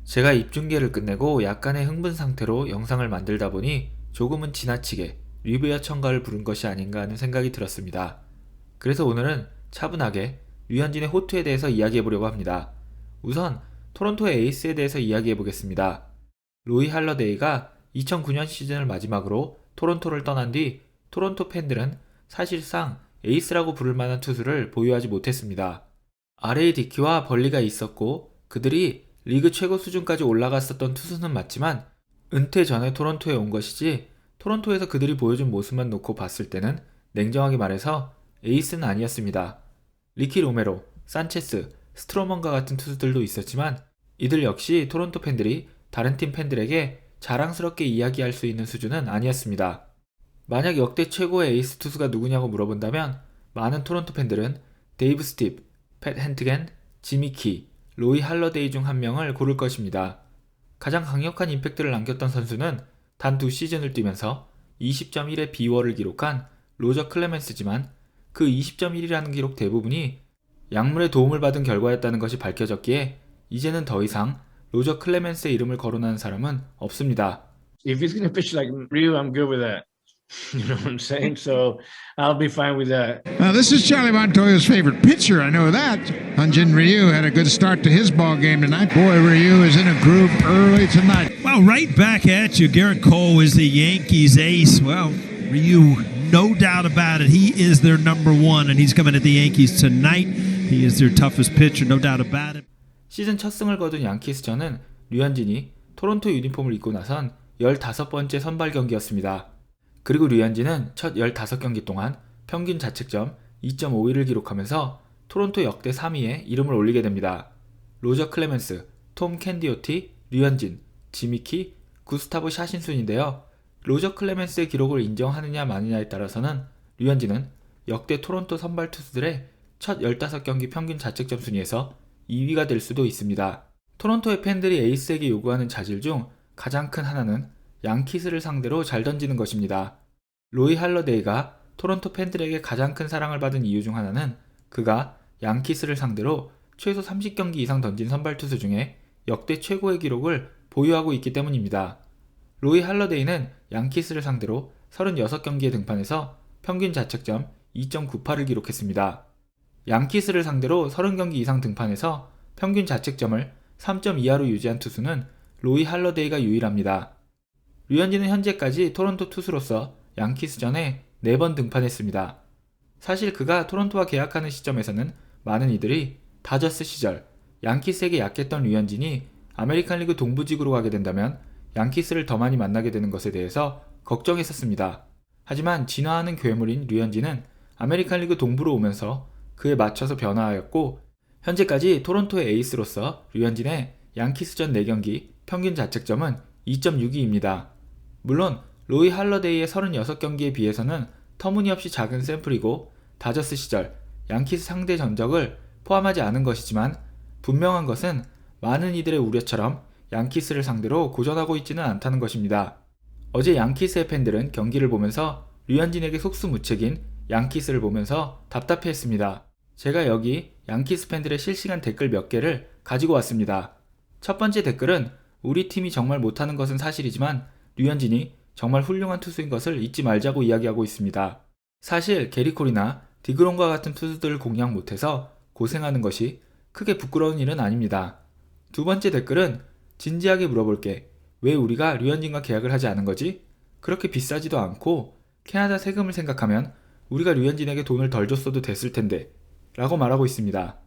제가 입중계를 끝내고 약간의 흥분 상태로 영상을 만들다 보니 조금은 지나치게 리뷰와 첨가를 부른 것이 아닌가 하는 생각이 들었습니다. 그래서 오늘은 차분하게 류현진의 호투에 대해서 이야기해보려고 합니다. 우선 토론토의 에이스에 대해서 이야기해보겠습니다. 로이 할러데이가 2009년 시즌을 마지막으로 토론토를 떠난 뒤 토론토 팬들은 사실상 에이스라고 부를 만한 투수를 보유하지 못했습니다. RA 디키와 벌리가 있었고 그들이 리그 최고 수준까지 올라갔었던 투수는 맞지만 은퇴 전에 토론토에 온 것이지 토론토에서 그들이 보여준 모습만 놓고 봤을 때는 냉정하게 말해서 에이스는 아니었습니다. 리키 로메로, 산체스, 스트로먼과 같은 투수들도 있었지만 이들 역시 토론토 팬들이 다른 팀 팬들에게 자랑스럽게 이야기할 수 있는 수준은 아니었습니다. 만약 역대 최고의 에이스 투수가 누구냐고 물어본다면 많은 토론토 팬들은 데이브 스팁, 팻 핸트겐, 지미 키, 로이 할러데이 중 한 명을 고를 것입니다. 가장 강력한 임팩트를 남겼던 선수는 단 2시즌을 뛰면서 20.1의 비워를 기록한 로저 클레멘스지만 그 20.1이라는 기록 대부분이 약물의 도움을 받은 결과였다는 것이 밝혀졌기에 이제는 더 이상 로저 클레멘스의 이름을 거론하는 사람은 없습니다. If he's going to pitch like Ryu, I'm good with that. You know what I'm saying? So I'll be fine with that. This is Charlie Montoya's favorite pitcher. I know that. Hyun-Jin Ryu had a good start to his ball game tonight. Boy, Ryu is in a groove early tonight. Well, right back at you. Garrett Cole is the Yankees ace. Well, Ryu, no doubt about it. He is their number one, and he's coming at the Yankees tonight. He is their toughest pitcher, no doubt about it. 시즌 첫 승을 거둔 양키스전은 류현진이 토론토 유니폼을 입고 나선 15번째 선발 경기였습니다. 그리고 류현진은 첫 15경기 동안 평균 자책점 2.51을 기록하면서 토론토 역대 3위에 이름을 올리게 됩니다. 로저 클레멘스, 톰 캔디오티, 류현진, 지미키, 구스타보 샤신 순인데요. 로저 클레멘스의 기록을 인정하느냐 마느냐에 따라서는 류현진은 역대 토론토 선발 투수들의 첫 15경기 평균 자책점 순위에서 2위가 될 수도 있습니다. 토론토의 팬들이 에이스에게 요구하는 자질 중 가장 큰 하나는 양키스를 상대로 잘 던지는 것입니다. 로이 할러데이가 토론토 팬들에게 가장 큰 사랑을 받은 이유 중 하나는 그가 양키스를 상대로 최소 30경기 이상 던진 선발 투수 중에 역대 최고의 기록을 보유하고 있기 때문입니다. 로이 할러데이는 양키스를 상대로 36경기에 등판해서 평균 자책점 2.98을 기록했습니다. 양키스를 상대로 30경기 이상 등판해서 평균 자책점을 3.2하로 유지한 투수는 로이 할러데이가 유일합니다. 류현진은 현재까지 토론토 투수로서 양키스전에 4번 등판했습니다. 사실 그가 토론토와 계약하는 시점에서는 많은 이들이 다저스 시절 양키스에게 약했던 류현진이 아메리칸 리그 동부지구로 가게 된다면 양키스를 더 많이 만나게 되는 것에 대해서 걱정했었습니다. 하지만 진화하는 괴물인 류현진은 아메리칸 리그 동부로 오면서 그에 맞춰서 변화하였고 현재까지 토론토의 에이스로서 류현진의 양키스전 4경기 평균 자책점은 2.62입니다. 물론 로이 할러데이의 36경기에 비해서는 터무니없이 작은 샘플이고 다저스 시절 양키스 상대 전적을 포함하지 않은 것이지만 분명한 것은 많은 이들의 우려처럼 양키스를 상대로 고전하고 있지는 않다는 것입니다. 어제 양키스의 팬들은 경기를 보면서 류현진에게 속수무책인 양키스를 보면서 답답해했습니다. 제가 여기 양키스 팬들의 실시간 댓글 몇 개를 가지고 왔습니다. 첫 번째 댓글은 우리 팀이 정말 못하는 것은 사실이지만 류현진이 정말 훌륭한 투수인 것을 잊지 말자고 이야기하고 있습니다. 사실 게리콜이나 디그롬과 같은 투수들을 공략 못해서 고생하는 것이 크게 부끄러운 일은 아닙니다. 두 번째 댓글은 진지하게 물어볼게. 왜 우리가 류현진과 계약을 하지 않은 거지? 그렇게 비싸지도 않고 캐나다 세금을 생각하면 우리가 류현진에게 돈을 덜 줬어도 됐을 텐데 라고 말하고 있습니다.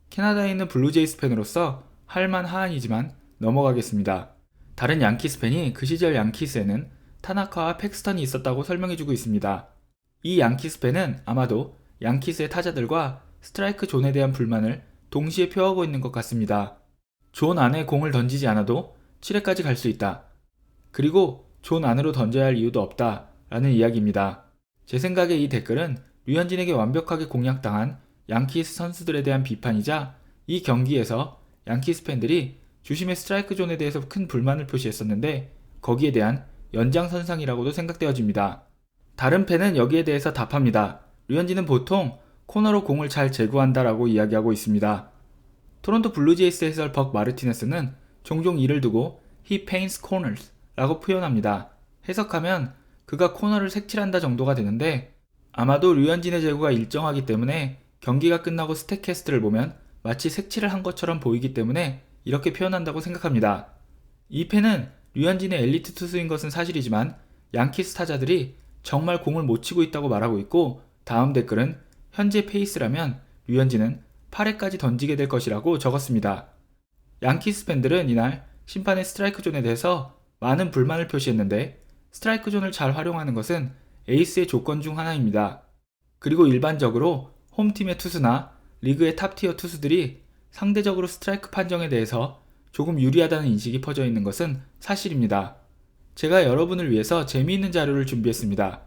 캐나다에 있는 블루제이스 팬으로서 할만하한이지만 넘어가겠습니다. 다른 양키스 팬이 그 시절 양키스에는 타나카와 팩스턴이 있었다고 설명해주고 있습니다. 이 양키스 팬은 아마도 양키스의 타자들과 스트라이크 존에 대한 불만을 동시에 표하고 있는 것 같습니다. 존 안에 공을 던지지 않아도 7회까지 갈 수 있다. 그리고 존 안으로 던져야 할 이유도 없다 라는 이야기입니다. 제 생각에 이 댓글은 류현진에게 완벽하게 공략당한 양키스 선수들에 대한 비판이자 이 경기에서 양키스 팬들이 주심의 스트라이크 존에 대해서 큰 불만을 표시했었는데 거기에 대한 연장선상이라고도 생각되어집니다. 다른 팬은 여기에 대해서 답합니다. 류현진은 보통 코너로 공을 잘 제구한다라고 이야기하고 있습니다. 토론토 블루제이스 해설 벅 마르티네스는 종종 이를 두고 he paints corners 라고 표현합니다. 해석하면 그가 코너를 색칠한다 정도가 되는데 아마도 류현진의 제구가 일정하기 때문에 경기가 끝나고 스탯캐스트를 보면 마치 색칠을 한 것처럼 보이기 때문에 이렇게 표현한다고 생각합니다. 이 팬은 류현진의 엘리트 투수인 것은 사실이지만 양키스 타자들이 정말 공을 못 치고 있다고 말하고 있고 다음 댓글은 현재 페이스라면 류현진은 8회까지 던지게 될 것이라고 적었습니다. 양키스 팬들은 이날 심판의 스트라이크 존에 대해서 많은 불만을 표시했는데 스트라이크 존을 잘 활용하는 것은 에이스의 조건 중 하나입니다. 그리고 일반적으로 홈팀의 투수나 리그의 탑티어 투수들이 상대적으로 스트라이크 판정에 대해서 조금 유리하다는 인식이 퍼져 있는 것은 사실입니다. 제가 여러분을 위해서 재미있는 자료를 준비했습니다.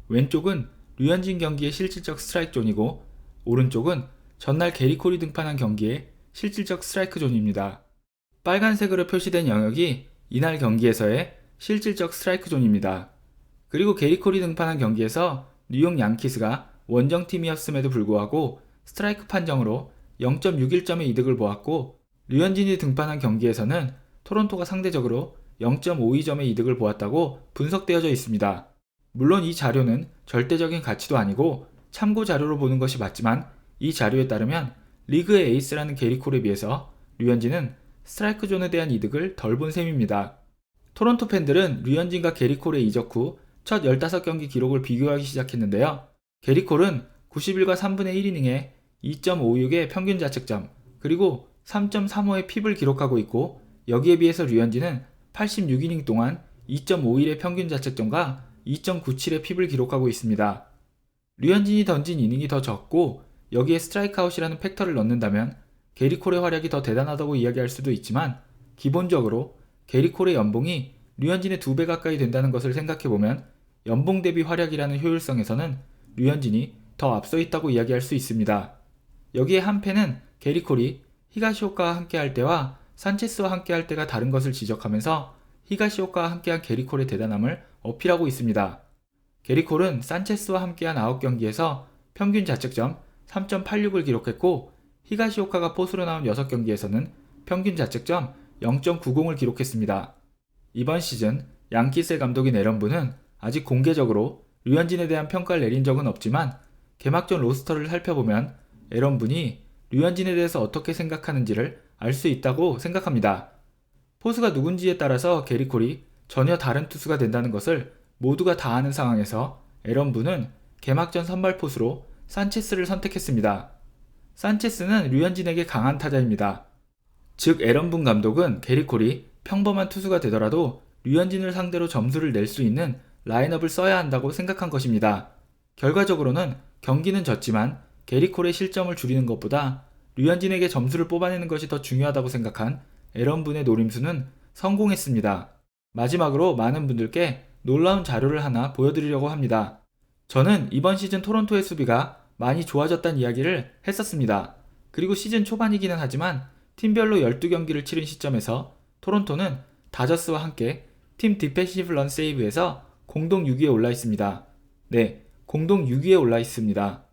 왼쪽은 류현진 경기의 실질적 스트라이크 존이고 오른쪽은 전날 게리 콜이 등판한 경기의 실질적 스트라이크 존입니다. 빨간색으로 표시된 영역이 이날 경기에서의 실질적 스트라이크 존입니다. 그리고 게리 콜이 등판한 경기에서 뉴욕 양키스가 원정팀이었음에도 불구하고 스트라이크 판정으로 0.61점의 이득을 보았고 류현진이 등판한 경기에서는 토론토가 상대적으로 0.52점의 이득을 보았다고 분석되어져 있습니다. 물론 이 자료는 절대적인 가치도 아니고 참고 자료로 보는 것이 맞지만 이 자료에 따르면 리그의 에이스라는 게리 콜에 비해서 류현진은 스트라이크 존에 대한 이득을 덜 본 셈입니다. 토론토 팬들은 류현진과 게리 콜의 이적 후 첫 15경기 기록을 비교하기 시작했는데요. 게리 콜은 91과 3분의 1이닝에 2.56의 평균 자책점 그리고 3.35의 핍을 기록하고 있고 여기에 비해서 류현진은 86이닝 동안 2.51의 평균 자책점과 2.97의 핍을 기록하고 있습니다. 류현진이 던진 이닝이 더 적고 여기에 스트라이크 아웃이라는 팩터를 넣는다면 게리 콜의 활약이 더 대단하다고 이야기할 수도 있지만 기본적으로 게리 콜의 연봉이 류현진의 2배 가까이 된다는 것을 생각해보면 연봉 대비 활약이라는 효율성에서는 류현진이 더 앞서 있다고 이야기할 수 있습니다. 여기에 한 팬은 게리 콜이 히가시오카와 함께할 때와 산체스와 함께할 때가 다른 것을 지적하면서 히가시오카와 함께한 게리 콜의 대단함을 어필하고 있습니다. 게리 콜은 산체스와 함께한 9경기에서 평균 자책점 3.86을 기록했고 히가시오카가 포수로 나온 6경기에서는 평균 자책점 0.90을 기록했습니다. 이번 시즌 양키스의 감독인 에런부는 아직 공개적으로 류현진에 대한 평가를 내린 적은 없지만 개막전 로스터를 살펴보면 에런분이 류현진에 대해서 어떻게 생각하는지를 알 수 있다고 생각합니다. 포수가 누군지에 따라서 게리 콜이 전혀 다른 투수가 된다는 것을 모두가 다 아는 상황에서 에런분은 개막전 선발 포수로 산체스를 선택했습니다. 산체스는 류현진에게 강한 타자입니다. 즉 에런분 감독은 게리 콜이 평범한 투수가 되더라도 류현진을 상대로 점수를 낼 수 있는 라인업을 써야 한다고 생각한 것입니다. 결과적으로는 경기는 졌지만 게리 콜의 실점을 줄이는 것보다 류현진에게 점수를 뽑아내는 것이 더 중요하다고 생각한 에런분의 노림수는 성공했습니다. 마지막으로 많은 분들께 놀라운 자료를 하나 보여드리려고 합니다. 저는 이번 시즌 토론토의 수비가 많이 좋아졌다는 이야기를 했었습니다. 그리고 시즌 초반이기는 하지만 팀별로 12경기를 치른 시점에서 토론토는 다저스와 함께 팀 디펜시브 런 세이브에서 공동 6위에 올라 있습니다. 네, 공동 6위에 올라 있습니다.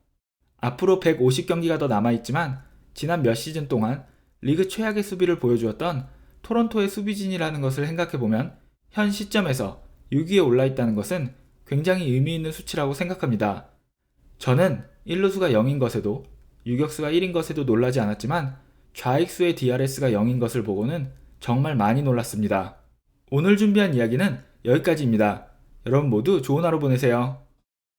앞으로 150경기가 더 남아있지만 지난 몇 시즌 동안 리그 최악의 수비를 보여주었던 토론토의 수비진이라는 것을 생각해보면 현 시점에서 6위에 올라 있다는 것은 굉장히 의미 있는 수치라고 생각합니다. 저는 1루수가 0인 것에도 유격수가 1인 것에도 놀라지 않았지만 좌익수의 DRS가 0인 것을 보고는 정말 많이 놀랐습니다. 오늘 준비한 이야기는 여기까지입니다. 여러분 모두 좋은 하루 보내세요.